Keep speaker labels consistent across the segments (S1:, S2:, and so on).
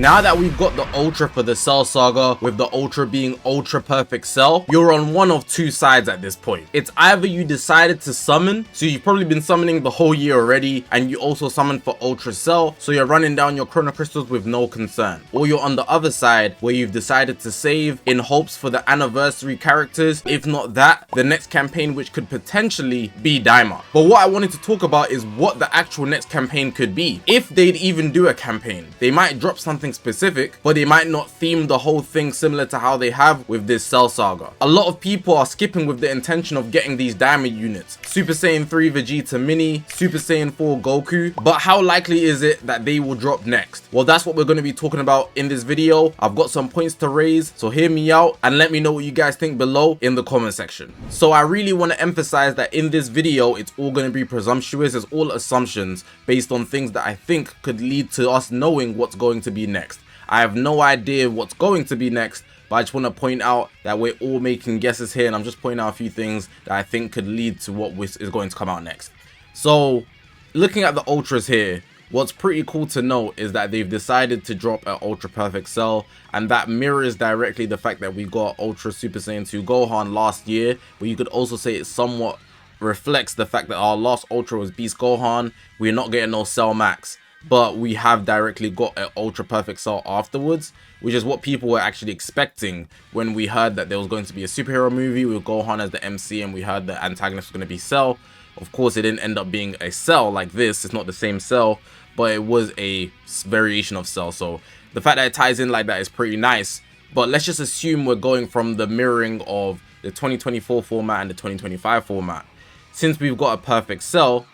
S1: Now that we've got the Ultra for the Cell Saga, with the Ultra being Ultra Perfect Cell, you're on one of two sides at this point. It's either you decided to summon, so you've probably been summoning the whole year already, and you also summoned for Ultra Cell, so you're running down your Chrono Crystals with no concern. Or you're on the other side, where you've decided to save in hopes for the anniversary characters. If not that, the next campaign, which could potentially be DAIMA. But what I wanted to talk about is what the actual next campaign could be. If they'd even do a campaign, they might drop something specific, but they might not theme the whole thing similar to how they have with this Cell Saga. A lot of people are skipping with the intention of getting these DAIMA units. Super Saiyan 3 Vegeta Mini, Super Saiyan 4 Goku, but how likely is it that they will drop next? Well, that's what we're going to be talking about in this video. I've got some points to raise, so hear me out and let me know what you guys think below in the comment section. So I really want to emphasize that in this video, it's all going to be presumptuous. It's all assumptions based on things that I think could lead to us knowing what's going to be next. I have no idea what's going to be next, but I just want to point out that we're all making guesses here, and I'm just pointing out a few things that I think could lead to what is going to come out next. So looking at the Ultras here, what's pretty cool to note is that they've decided to drop an Ultra Perfect Cell, and that mirrors directly the fact that we got Ultra Super Saiyan 2 Gohan last year, but you could also say it somewhat reflects the fact that our last Ultra was Beast Gohan. We're not getting no Cell Max, but we have directly got an Ultra Perfect Cell afterwards, which is what people were actually expecting when we heard that there was going to be a superhero movie with Gohan as the MC, and we heard the antagonist was going to be Cell. Of course, it didn't end up being a Cell like this. It's not the same Cell, but it was a variation of Cell. So the fact that it ties in like that is pretty nice. But let's just assume we're going from the mirroring of the 2024 format and the 2025 format. Since we've got a perfect Cell,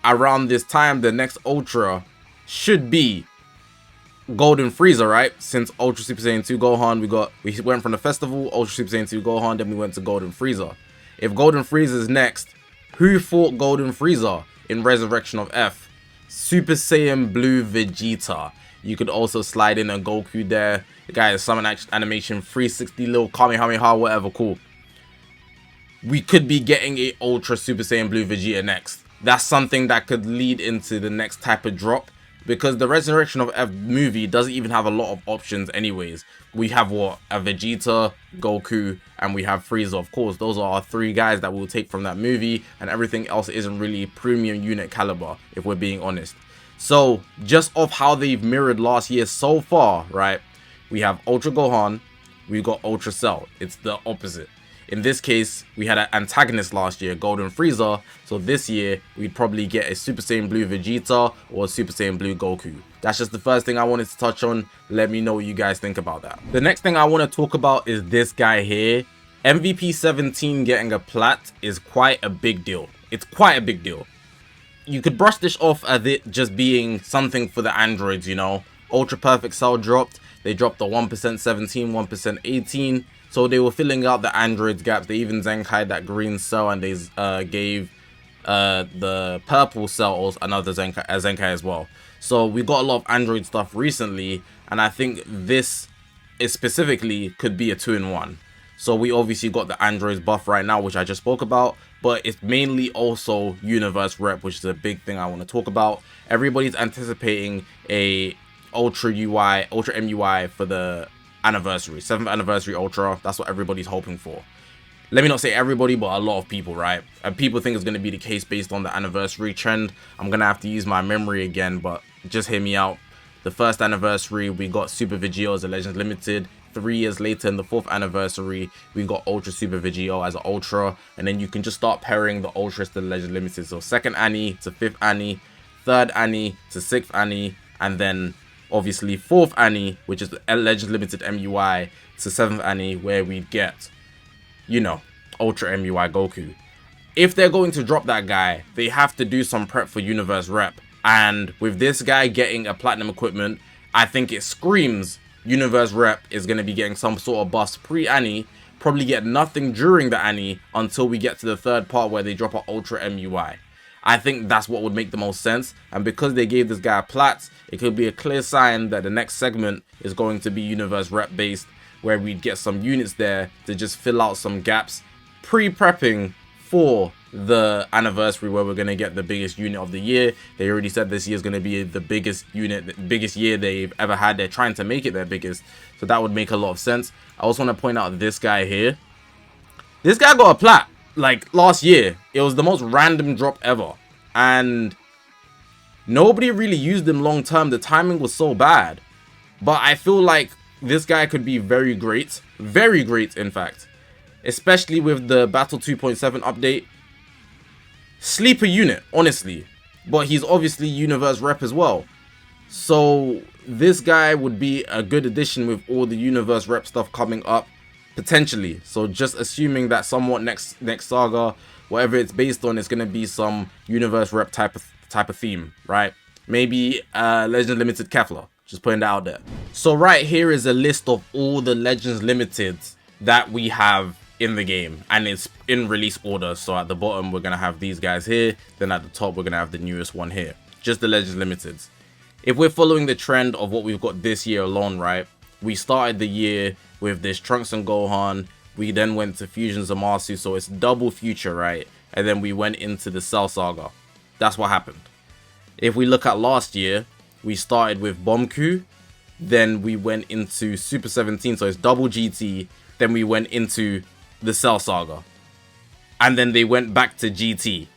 S1: around this time the next Ultra should be Golden Frieza, right? Since Ultra Super Saiyan 2 Gohan, we went from the festival, Ultra Super Saiyan 2 Gohan, then we went to Golden Frieza. If Golden Frieza is next, who fought Golden Frieza in Resurrection of F? Super Saiyan Blue Vegeta. You could also slide in a Goku there. The guy is summon animation 360 little Kamehameha, whatever, cool. We could be getting a Ultra Super Saiyan Blue Vegeta next. That's something that could lead into the next type of drop, because the Resurrection of F movie doesn't even have a lot of options anyways. We have what? A Vegeta, Goku, and we have Frieza. Of course, those are our three guys that we'll take from that movie, and everything else isn't really premium unit caliber, if we're being honest. So just off how they've mirrored last year so far, right? We have Ultra Gohan, we got Ultra Cell. It's the opposite. In this case, we had an antagonist last year, Golden Frieza, so this year we'd probably get a Super Saiyan Blue Vegeta or a Super Saiyan Blue Goku. That's just the first thing I wanted to touch on. Let me know what you guys think about that. The next thing I want to talk about is this guy here. MVP 17 getting a plat is quite a big deal. It's quite a big deal. You could brush this off as it just being something for the androids, you know. Ultra Perfect Cell dropped. They dropped the 1% 17, 1% 18. So they were filling out the androids gaps. They even Zenkai that green cell, and they gave the purple cell another Zenkai as well. So we got a lot of android stuff recently, and I think this is specifically could be a 2-in-1. So we obviously got the androids buff right now, which I just spoke about, but it's mainly also universe rep, which is a big thing I want to talk about. Everybody's anticipating a Ultra MUI for the anniversary, 7th anniversary Ultra. That's what everybody's hoping for. Let me not say everybody, but a lot of people, right? And people think it's going to be the case based on the anniversary trend. I'm going to have to use my memory again, but just hear me out. The first anniversary, we got Super Vegeta as a Legends Limited. 3 years later, in the 4th anniversary, we got Ultra Super Vegeta as an Ultra. And then you can just start pairing the Ultras to the Legends Limited. So 2nd Annie to 5th Annie, 3rd Annie to 6th Annie, and then obviously 4th Annie, which is the Legends Limited MUI, to 7th Annie, where we get, you know, Ultra MUI Goku. If they're going to drop that guy, they have to do some prep for Universe Rep. And with this guy getting a Platinum equipment, I think it screams Universe Rep is going to be getting some sort of buffs pre-Annie, probably get nothing during the Annie until we get to the 3rd part where they drop an Ultra MUI. I think that's what would make the most sense, and because they gave this guy a plat, it could be a clear sign that the next segment is going to be Universe Rep based, where we'd get some units there to just fill out some gaps, pre-prepping for the anniversary where we're going to get the biggest unit of the year. They already said this year is going to be the biggest unit, the biggest year they've ever had. They're trying to make it their biggest, so that would make a lot of sense. I also want to point out this guy here. This guy got a plat like last year. It was the most random drop ever, and nobody really used him long term. The timing was so bad, but I feel like this guy could be very great in fact, especially with the Battle 2.7 update. Sleeper unit, honestly, but he's obviously universe rep as well, so this guy would be a good addition with all the universe rep stuff coming up potentially. So just assuming that somewhat next saga, whatever it's based on, is going to be some universe rep type of theme, right? Maybe Legends Limited Kefla, just putting that out there. So right here is a list of all the Legends Limited that we have in the game, and it's in release order. So at the bottom we're gonna have these guys here, then at the top we're gonna have the newest one here, just the Legends Limiteds. If we're following the trend of what we've got this year alone, right, we started the year with this Trunks and Gohan, we then went to Fusion Zamasu, so it's double future, right, and then we went into the Cell Saga. That's what happened. If we look at last year, we started with Bomku, then we went into Super 17, so it's double GT, then we went into the Cell Saga, and then they went back to GT.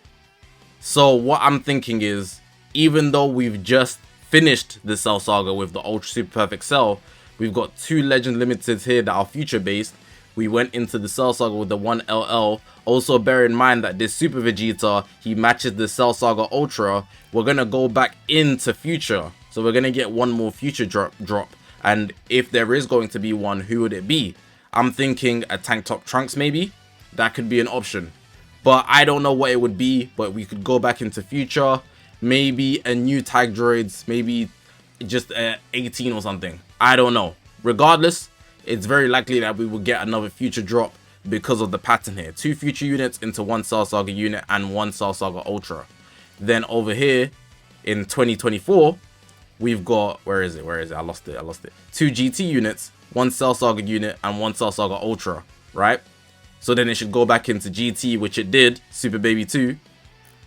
S1: So what I'm thinking is, even though we've just finished the Cell Saga with the Ultra Super Perfect Cell, we've got two Legend Limiteds here that are future based. We went into the Cell Saga with the 1LL. Also bear in mind that this Super Vegeta, he matches the Cell Saga Ultra. We're gonna go back into future, so we're gonna get one more future drop, and if there is going to be one, who would it be? I'm thinking a Tank Top Trunks maybe. That could be an option, but I don't know what it would be. But we could go back into future, maybe a new Tag Droids, maybe just 18 or something. I don't know. Regardless, it's very likely that we will get another future drop because of the pattern here. Two future units into one Cell Saga unit and one Cell Saga Ultra. Then over here in 2024, we've got, where is it? I lost it. Two GT units, one Cell Saga unit, and one Cell Saga Ultra, right? So then it should go back into GT, which it did, Super Baby 2.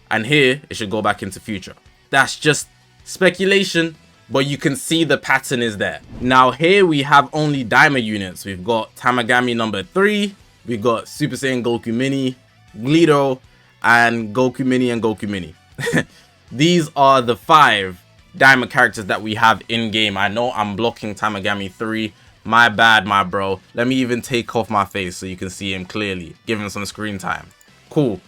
S1: And here, it should go back into Future. That's just speculation, but you can see the pattern is there. Now here we have only DAIMA units. We've got Tamagami number 3, we've got Super Saiyan Goku Mini, Glido, and Goku Mini and Goku Mini. These are the 5 DAIMA characters that we have in game. I know I'm blocking Tamagami 3. My bad, my bro. Let me even take off my face so you can see him clearly. Give him some screen time. Cool.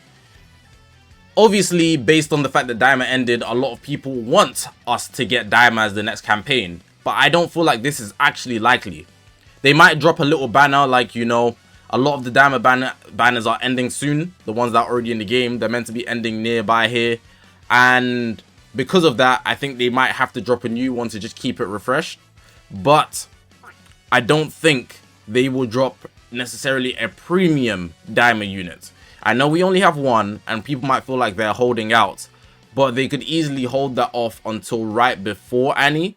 S1: Obviously, based on the fact that DAIMA ended, a lot of people want us to get DAIMA as the next campaign. But I don't feel like this is actually likely. They might drop a little banner, like, you know, a lot of the DAIMA banners are ending soon. The ones that are already in the game, they're meant to be ending nearby here. And because of that, I think they might have to drop a new one to just keep it refreshed. But I don't think they will drop necessarily a premium DAIMA unit. I know we only have one, and people might feel like they're holding out, but they could easily hold that off until right before Annie,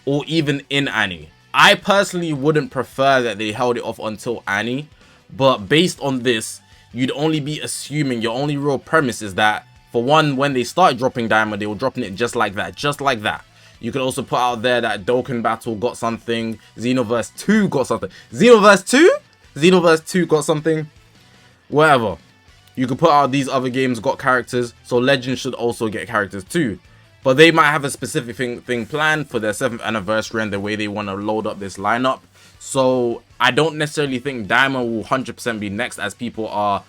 S1: or even in Annie. I personally wouldn't prefer that they held it off until Annie, but based on this, you'd only be assuming, your only real premise is that, for one, when they start dropping DAIMA, they were dropping it just like that, You could also put out there that Dokkan Battle got something, Xenoverse 2 got something. Xenoverse 2? Xenoverse 2 got something. Whatever. You could put out these other games got characters, so Legends should also get characters too. But they might have a specific thing planned for their 7th anniversary and the way they want to load up this lineup. So I don't necessarily think DAIMA will 100% be next as people are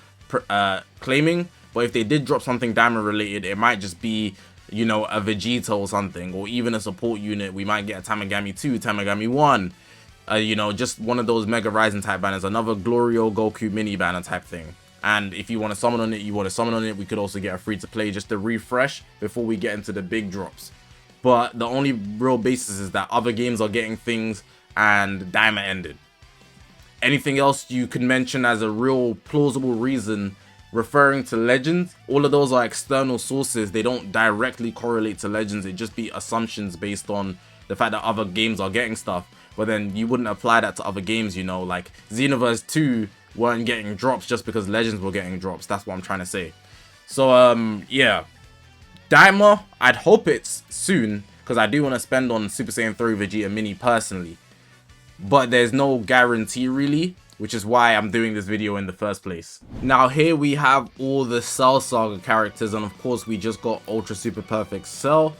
S1: claiming. But if they did drop something DAIMA related, it might just be, you know, a Vegeta or something, or even a support unit. We might get a Tamagami 2, Tamagami 1, you know, just one of those Mega Rising type banners, another Glorio Goku mini banner type thing. And if you want to summon on it, we could also get a free to play just to refresh before we get into the big drops. But the only real basis is that other games are getting things and DAIMA ended. Anything else you could mention as a real plausible reason referring to Legends? All of those are external sources. They don't directly correlate to Legends. It just be assumptions based on the fact that other games are getting stuff. But then you wouldn't apply that to other games, you know, like Xenoverse 2 weren't getting drops just because Legends were getting drops. That's what I'm trying to say. So, yeah. DAIMA, I'd hope it's soon, because I do want to spend on Super Saiyan 3 Vegeta Mini personally. But there's no guarantee really, which is why I'm doing this video in the first place. Now here we have all the Cell Saga characters, and of course we just got Ultra Super Perfect Cell.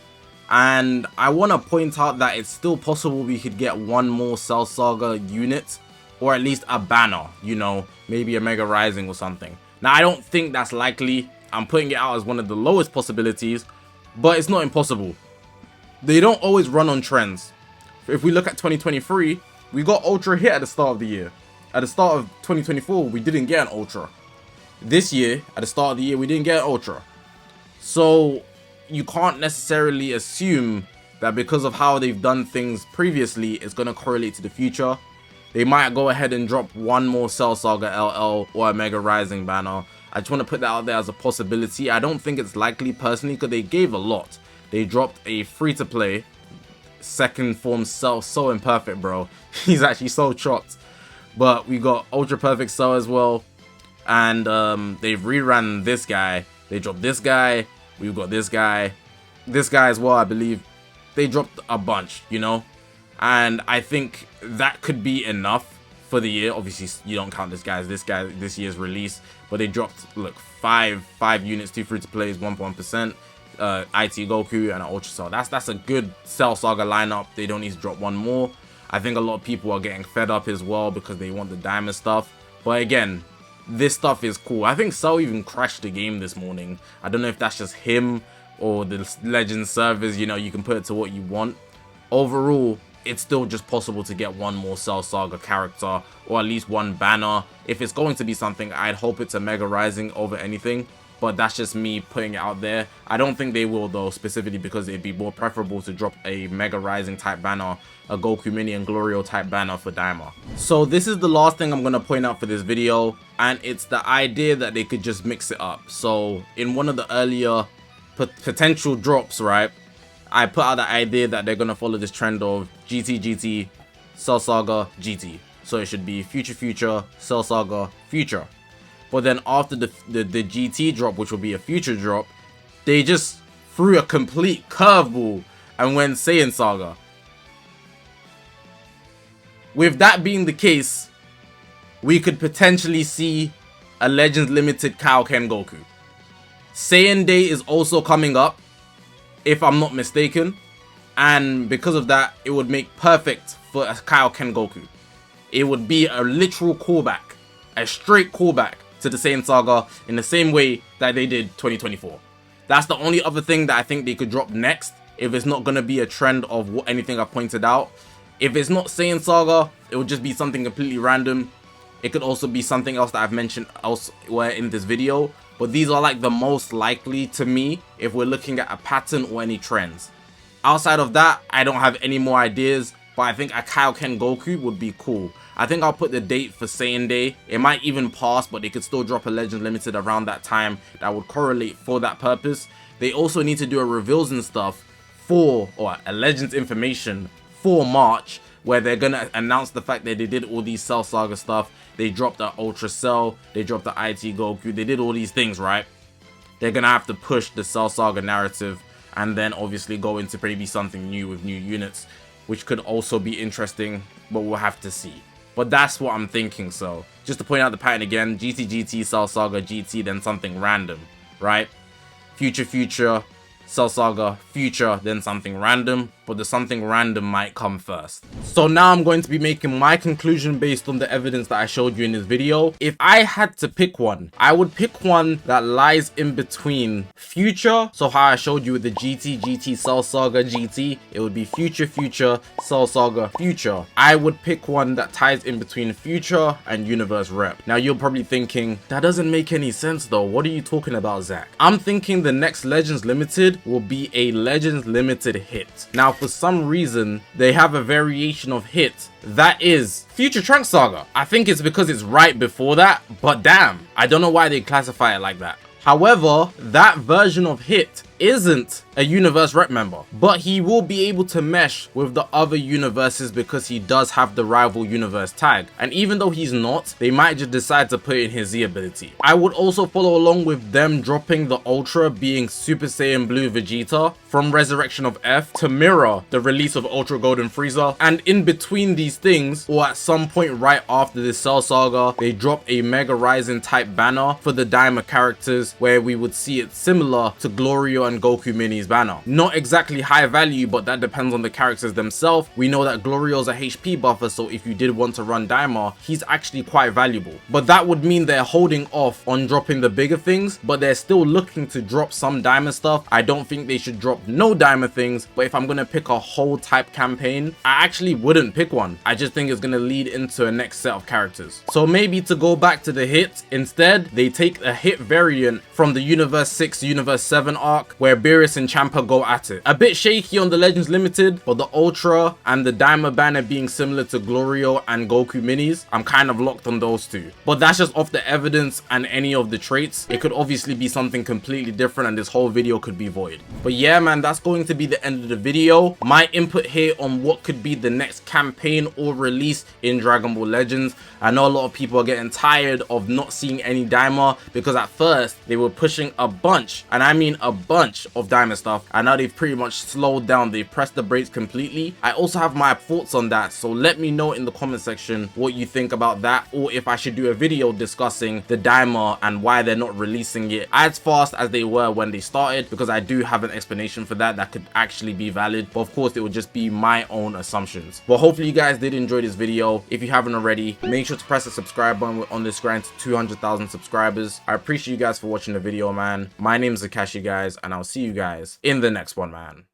S1: And I want to point out that it's still possible we could get one more Cell Saga unit, or at least a banner, you know, maybe a Mega Rising or something. Now I don't think that's likely. I'm putting it out as one of the lowest possibilities, but it's not impossible. They don't always run on trends. If we look at 2023, we got Ultra hit at the start of the year. At the start of 2024, we didn't get an Ultra. This year, at the start of the year, we didn't get an Ultra. So you can't necessarily assume that because of how they've done things previously, it's going to correlate to the future. They might go ahead and drop one more Cell Saga LL or a Mega Rising banner. I just want to put that out there as a possibility. I don't think it's likely personally, because they gave a lot. They dropped a free-to-play second form Cell, so imperfect, bro. He's actually so chopped. But we got Ultra Perfect Cell as well. And they've reran this guy. They dropped this guy. We've got this guy. This guy as well, I believe. They dropped a bunch, you know. And I think that could be enough for the year. Obviously, you don't count this year's release. But they dropped, look, five units, 2 free-to-plays, 1%. IT Goku and an Ultra Cell. That's a good Cell Saga lineup. They don't need to drop one more. I think a lot of people are getting fed up as well because they want the DAIMA stuff. But again, this stuff is cool. I think Cell even crashed the game this morning. I don't know if that's just him or the Legends servers. You know, you can put it to what you want. Overall, it's still just possible to get one more Cell Saga character or at least one banner. If it's going to be something, I'd hope it's a Mega Rising over anything. But that's just me putting it out there. I don't think they will though, specifically because it'd be more preferable to drop a Mega Rising type banner, a Goku Mini and Glorio type banner for DAIMA. So this is the last thing I'm going to point out for this video, and it's the idea that they could just mix it up. So in one of the earlier potential drops, right, I put out the idea that they're going to follow this trend of GT, Cell Saga, GT. So it should be Future, Cell Saga, Future. But then after the GT drop, which will be a future drop, they just threw a complete curveball and went Saiyan Saga. With that being the case, we could potentially see a Legends Limited Kaioken Goku. Saiyan Day is also coming up, if I'm not mistaken. And because of that, it would make perfect for a Kaioken Goku. It would be a literal callback, a straight callback to the Saiyan Saga in the same way that they did 2024. That's the only other thing that I think they could drop next, if it's not going to be a trend of anything I pointed out. If it's not Saiyan Saga, it would just be something completely random. It could also be something else that I've mentioned elsewhere in this video, but these are like the most likely to me if we're looking at a pattern or any trends. Outside of that, I don't have any more ideas, but I think a Kaioken Goku would be cool. I think I'll put the date for Saiyan Day. It might even pass, but they could still drop a Legends Limited around that time that would correlate for that purpose. They also need to do a reveals and stuff for, or a Legends information for March, where they're gonna announce the fact that they did all these Cell Saga stuff. They dropped the Ultra Cell, they dropped the IT Goku, they did all these things, right? They're gonna have to push the Cell Saga narrative and then obviously go into maybe something new with new units, which could also be interesting, but we'll have to see. But that's what I'm thinking. So just to point out the pattern again, GT, Cell Saga, GT, then something random, right? Future, Cell Saga, Future, then something random, but the something random might come first. So now I'm going to be making my conclusion based on the evidence that I showed you in this video. If I had to pick one, I would pick one that lies in between Future, so how I showed you with the GT, Cell Saga, GT, it would be Future, Cell Saga, Future. I would pick one that ties in between Future and Universe Rep. Now you're probably thinking, that doesn't make any sense though, what are you talking about, Zach? I'm thinking the next Legends Limited will be a Legends Limited hit. Now for some reason, they have a variation of hit that is Future Trunks Saga. I think it's because it's right before that, but damn, I don't know why they classify it like that. However, that version of hit isn't a universe rep member, but he will be able to mesh with the other universes because he does have the rival universe tag. And even though he's not, they might just decide to put in his Z ability. I would also follow along with them dropping the Ultra being Super Saiyan Blue Vegeta from Resurrection of F to mirror the release of Ultra Golden Frieza. And in between these things, or at some point right after this Cell Saga, they drop a Mega Rising type banner for the DAIMA characters where we would see it similar to Glorio and Goku Mini's banner. Not exactly high value, but that depends on the characters themselves. We know that Glorio's a HP buffer, so if you did want to run DAIMA, he's actually quite valuable. But that would mean they're holding off on dropping the bigger things, but they're still looking to drop some DAIMA stuff. I don't think they should drop no DAIMA things, but if I'm gonna pick a whole type campaign, I actually wouldn't pick one. I just think it's gonna lead into a next set of characters. So maybe to go back to the hit, instead they take a hit variant from the Universe 6 Universe 7 arc where Beerus and Champa go at it. A bit shaky on the Legends Limited, but the Ultra and the DAIMA banner being similar to Glorio and Goku Minis, I'm kind of locked on those two. But that's just off the evidence and any of the traits. It could obviously be something completely different and this whole video could be void. But yeah man, that's going to be the end of the video. My input here on what could be the next campaign or release in Dragon Ball Legends. I know a lot of people are getting tired of not seeing any DAIMA because at first they were pushing a bunch, and I mean a bunch of DAIMA stuff, and now they've pretty much slowed down. They've pressed the brakes completely. I also have my thoughts on that, so let me know in the comment section what you think about that, or if I should do a video discussing the DAIMA and why they're not releasing it as fast as they were when they started, because I do have an explanation for that could actually be valid, but of course it would just be my own assumptions. But hopefully you guys did enjoy this video. If you haven't already, make sure to press the subscribe button. We're on this grind to 200,000 subscribers. I appreciate you guys for watching the video, man. My name is Zakashi, guys, and I'll see you guys in the next one, man.